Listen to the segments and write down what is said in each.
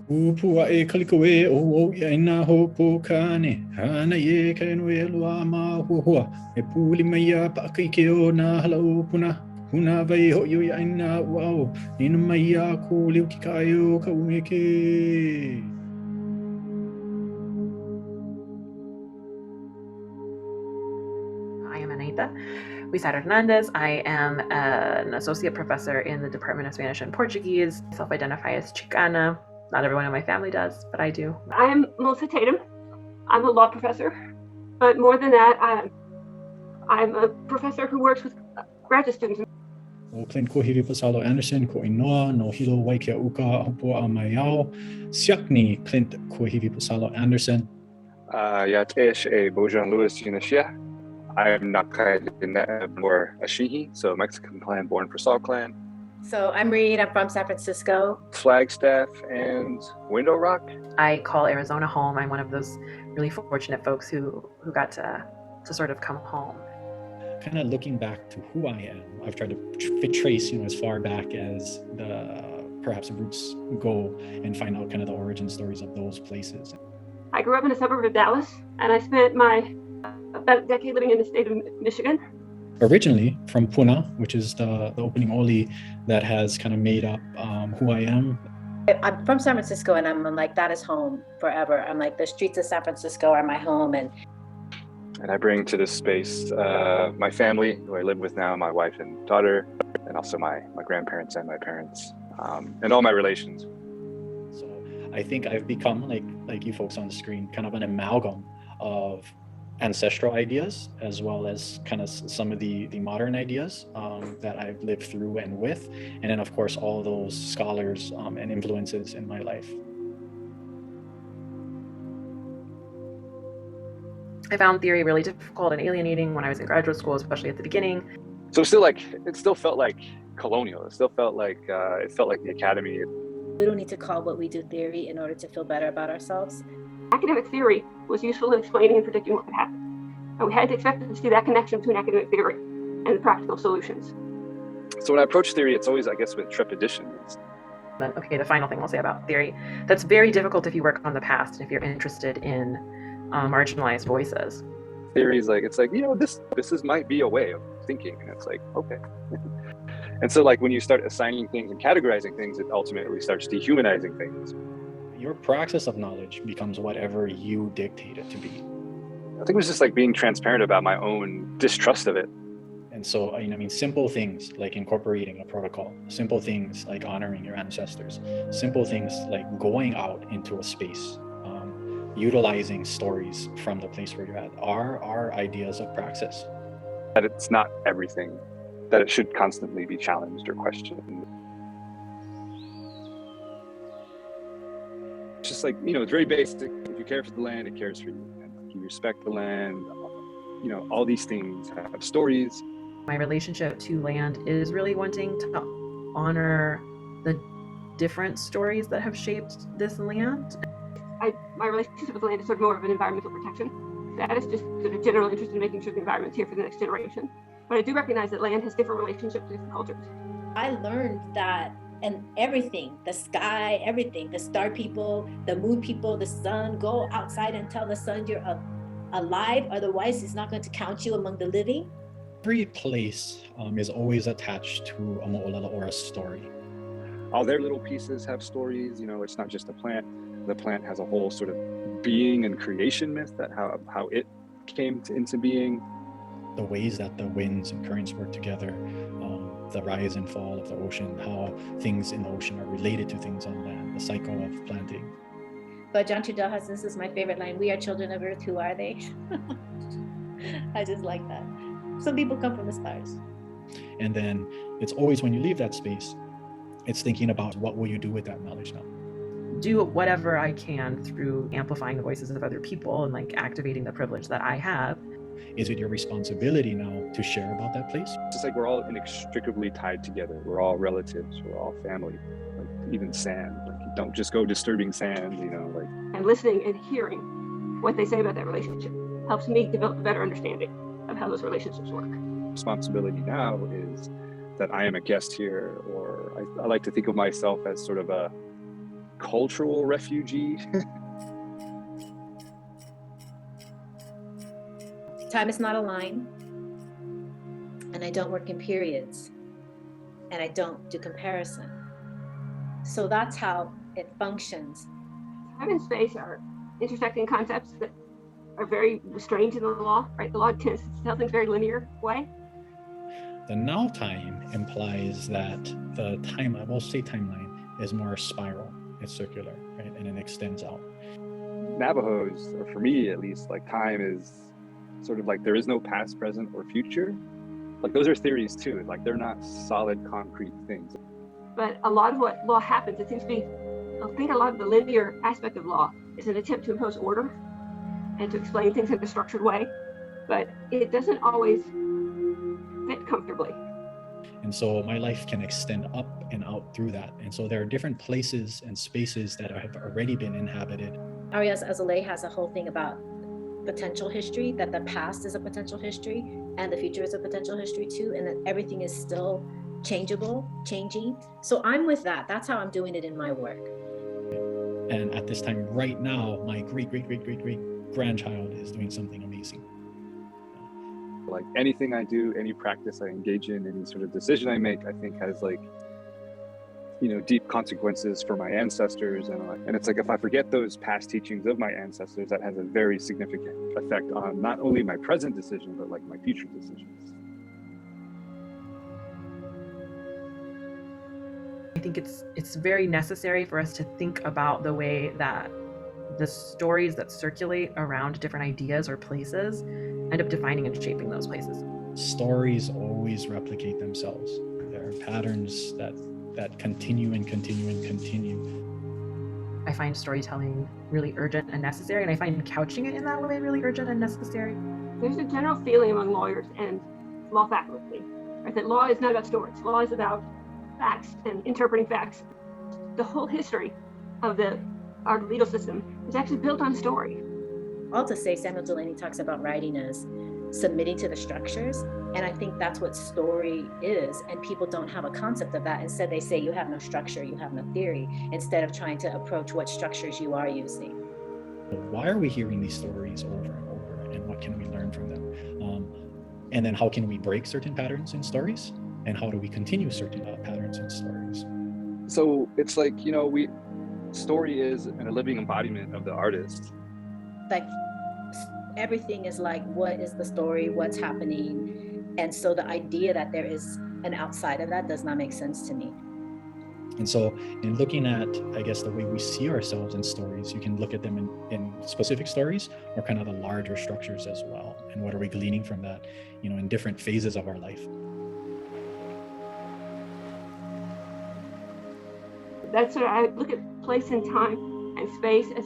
Upua e kaliko e o ia ina hopo kane. Hana ye kaino e lua ma hua. E puli mai a pakai ke o na hala upuna. Huna vai ho yo ia ina wao. Nina mai a ko liu ki kai o ka umeke. I am Anita Huizar Hernandez. I am an associate professor in the Department of Spanish and Portuguese. I self-identify as Chicana. Not everyone in my family does, but I do. I am Melissa Tatum. I'm a law professor, but more than that, I'm a professor who works with graduate students. O Clint ko hiri pasalo Anderson ko inoa no hilo waikia uka hopo a maiao. Siakni Clint ko hiri pasalo Anderson. Yatesh e Bojan Luis Yunashia. I'm Nakai or Ashihi, so Mexican clan born for Saw Clan. So I'm Reed, I'm from San Francisco. Flagstaff and Window Rock. I call Arizona home. I'm one of those really fortunate folks who got to sort of come home. Kind of looking back to who I am, I've tried to trace, as far back as the perhaps roots go and find out kind of the origin stories of those places. I grew up in a suburb of Dallas, and I spent about a decade living in the state of Michigan. Originally from Puna, which is the opening oli that has kind of made up who I am. I'm from San Francisco, and I'm like, that is home forever. I'm like, the streets of San Francisco are my home. And I bring to this space my family, who I live with now, my wife and daughter, and also my grandparents and my parents, and all my relations. So I think I've become, like you folks on the screen, kind of an amalgam of ancestral ideas, as well as kind of some of the modern ideas that I've lived through and with, and then of course all those scholars and influences in my life. I found theory really difficult and alienating when I was in graduate school, especially at the beginning. So it still felt like colonial. It still felt like the academy. we don't need to call what we do theory in order to feel better about ourselves. Academic theory was useful in explaining and predicting what could happen. And we had to expect to see that connection between academic theory and the practical solutions. So when I approach theory, it's always, I guess, with trepidation. Okay, the final thing I'll say about theory, that's very difficult if you work on the past and if you're interested in marginalized voices. Theory is this might be a way of thinking, and it's like, okay. And so when you start assigning things and categorizing things, it ultimately starts dehumanizing things. Your praxis of knowledge becomes whatever you dictate it to be. I think it was just being transparent about my own distrust of it. And so, simple things like incorporating a protocol, simple things like honoring your ancestors, simple things like going out into a space, utilizing stories from the place where you're at are ideas of praxis. That it's not everything, that it should constantly be challenged or questioned. It's just it's very basic. If you care for the land, it cares for you. And if you respect the land, all these things have stories. My relationship to land is really wanting to honor the different stories that have shaped this land. My relationship with land is sort of more of an environmental protection. That is just sort of general interest in making sure the environment's here for the next generation. But I do recognize that land has different relationships to different cultures. I learned that and everything, the sky, everything, the star people, the moon people, the sun, go outside and tell the sun you're alive, otherwise it's not going to count you among the living. Every place is always attached to a mo'olelo or a story. All their little pieces have stories. It's not just a plant. The plant has a whole sort of being and creation myth, that how it came into being. The ways that the winds and currents work together, the rise and fall of the ocean, how things in the ocean are related to things on land, the cycle of planting. But John Trudell has, this is my favorite line, "We are children of Earth, who are they?" I just like that. Some people come from the stars. And then it's always, when you leave that space, it's thinking about what will you do with that knowledge now? Do whatever I can through amplifying the voices of other people and activating the privilege that I have. Is it your responsibility now to share about that place? It's just we're all inextricably tied together. We're all relatives. We're all family. Even sand. You don't just go disturbing sand, And listening and hearing what they say about that relationship helps me develop a better understanding of how those relationships work. Responsibility now is that I am a guest here, or I like to think of myself as sort of cultural refugee. Time is not a line, and I don't work in periods, and I don't do comparison. So that's how it functions. Time and space are intersecting concepts that are very strange in the law, right? The law tends to tell things very linear way. The now time implies that the timeline, we'll say timeline, is more spiral. It's circular, right? And it extends out. Navajos, or for me at least, like time is sort of like there is no past, present, or future. Like those are theories too. Like they're not solid, concrete things. But a lot of what law happens, it seems to be, I think a lot of the linear aspect of law is an attempt to impose order and to explain things in a structured way, but it doesn't always fit comfortably. And so my life can extend up and out through that. And so there are different places and spaces that have already been inhabited. Arias Azoulay has a whole thing about potential history, that the past is a potential history and the future is a potential history too, and that everything is still changeable, changing. So I'm with that. That's how I'm doing it in my work. And at this time right now, my great grandchild is doing something amazing. Like anything I do, any practice I engage in, any sort of decision I make, I think has like, you know, deep consequences for my ancestors. And it's like, if I forget those past teachings of my ancestors, that has a very significant effect on not only my present decision, but like my future decisions. I think it's very necessary for us to think about the way that the stories that circulate around different ideas or places end up defining and shaping those places. Stories always replicate themselves. There are patterns that continue and continue and continue. I find storytelling really urgent and necessary, and I find couching it in that way really urgent and necessary. There's a general feeling among lawyers and law faculty, right, that law is not about stories. Law is about facts and interpreting facts. The whole history of our legal system is actually built on story. All to say, Samuel Delaney talks about writing as submitting to the structures, and I think that's what story is, and people don't have a concept of that. Instead, they say you have no structure, you have no theory, instead of trying to approach what structures you are using. Why are we hearing these stories over and over, and what can we learn from them? And then how can we break certain patterns in stories? And how do we continue certain patterns in stories? So it's like, you know, story is a living embodiment of the artist. Like everything is like, what is the story, what's happening? And so the idea that there is an outside of that does not make sense to me. And so in looking at, I guess, the way we see ourselves in stories, you can look at them in specific stories or kind of the larger structures as well. And what are we gleaning from that, you know, in different phases of our life? That's what I look at place and time and space as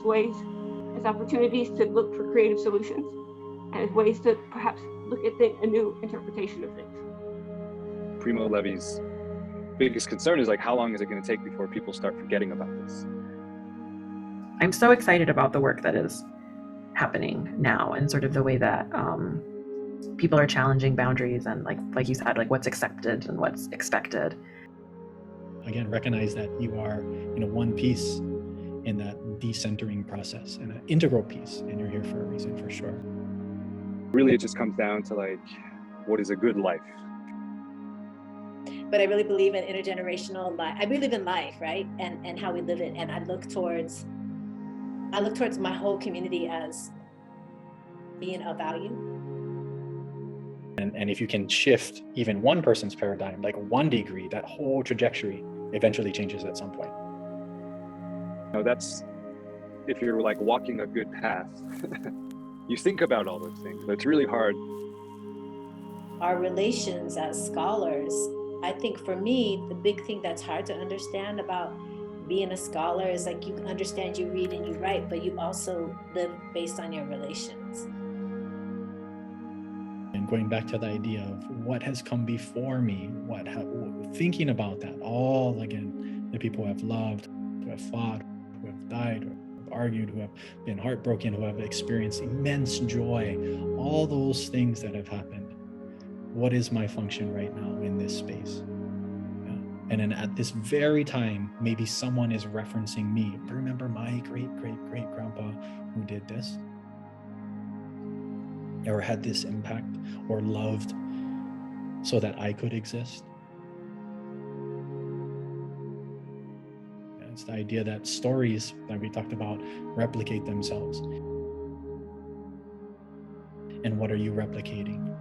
opportunities to look for creative solutions and as ways to perhaps look at a new interpretation of things. Primo Levi's biggest concern is like, how long is it going to take before people start forgetting about this? I'm so excited about the work that is happening now and sort of the way that people are challenging boundaries and like you said, like what's accepted and what's expected. Again, recognize that you are, you know, one piece in that decentering process and an integral piece, and you're here for a reason, for sure. Really, it just comes down to like, what is a good life? But I really believe in intergenerational life. I believe in life, right? And how we live it. And I look towards my whole community as being of value. And if you can shift even one person's paradigm, like 1 degree, that whole trajectory eventually changes at some point. You know, that's if you're like walking a good path. You think about all those things, but it's really hard. Our relations as scholars, I think for me, the big thing that's hard to understand about being a scholar is like you can understand, you read and you write, but you also live based on your relations. And going back to the idea of what has come before me, thinking about that, all again, the people who have loved, who have fought, who have died, who have argued, who have been heartbroken, who have experienced immense joy, all those things that have happened. What is my function right now in this space? And then at this very time, maybe someone is referencing me. Remember my great grandpa who did this? Or had this impact, or loved so that I could exist? It's the idea that stories that we talked about replicate themselves. And what are you replicating?